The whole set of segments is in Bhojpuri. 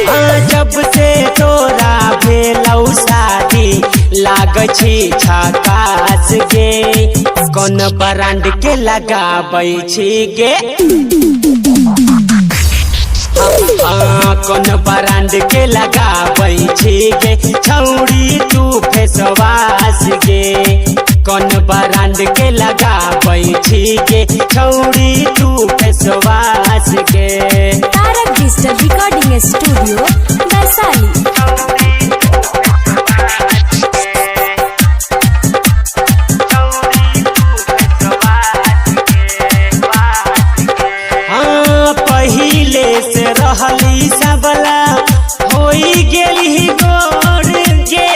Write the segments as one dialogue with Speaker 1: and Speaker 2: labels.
Speaker 1: जब से तोरा भेलौ शादी लाग छी झकास गे, कौन ब्रांड के लगाबै छी गे, कौन ब्रांड के लगाबै छी गे छौड़ी तू फेसवास गे, कौन ब्रांड के लगाबै छी गे छौड़ी तू फेसवास गे।
Speaker 2: तारक डिजिटल रिकॉर्डिंग स्टूडियो वैशाली।
Speaker 1: पहिले से रहली सबला होई गेली गोर गे,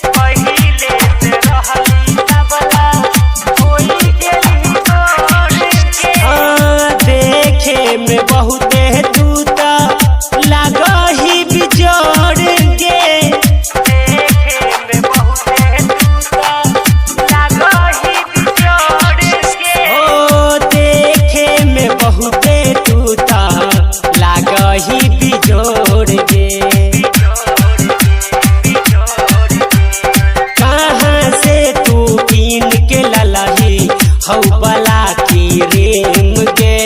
Speaker 1: पहिले से रहली सबला होई गेली गोर गे। देखे में बहुते दूता लागही बिजोड़ गे, देखे में बहुते दूता लागही बिजोड़ गे। ओ देखे में बहुते दूता लागही बिजोड़ गे। कहाँ से तू कीन के ललही हौ बला की रेम गे,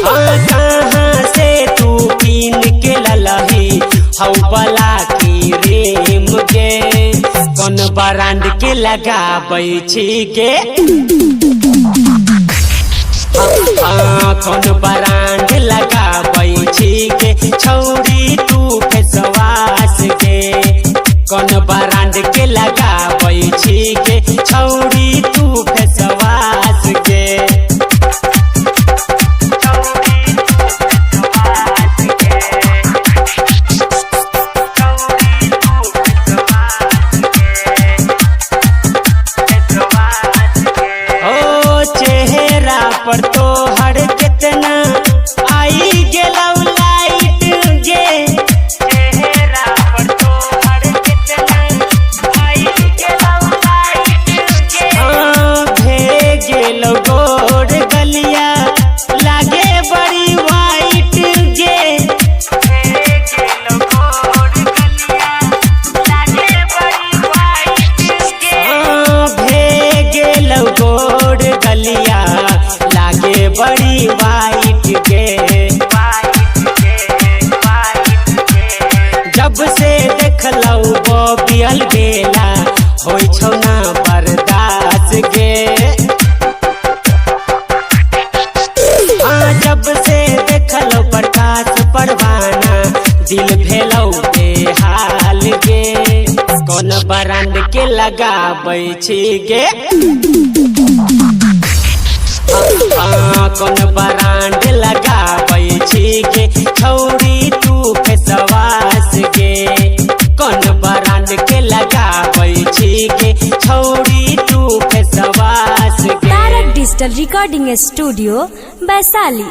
Speaker 1: कहाँ से तू कीन के ललही हौ बला की रेम गे, कौन ब्रांड के लगाबै छी गे, कौन ब्रांड लगाबै छी गे छौड़ी तू फेसवास गे, कौन ब्रांड के लगाबै छी गे छौड़ी तू फेसवास गे। ओ चेहरा पर तोहर कितना आई गेलौ लाइट गे, चेहरा पर तोहर कितना आई गेलौ लाइट गे। भे गेलौ गोर गलिया लागे बड़ी वाइट गे, भे गेलौ गोर गलिया लागे बड़ी वाइट गे। भे गेलौ गोर गलिया लागे बड़ी वाइट गे, जब से देखलौ बबियल बेला होइ छौ ना बर्दाश्त गे, जब से देखलौ प्रकाश परवाना दिल भेलौ बेहाल गे, कौन ब्रांड के लगाबै छी गे, कौन ब्रांड लगाबै छी गे छौड़ी तू फेसवास गे, कौन ब्रांड के लगाबै छी गे छौड़ी तू फेसवास गे।
Speaker 2: तारक डिजिटल रिकॉर्डिंग स्टूडियो वैशाली।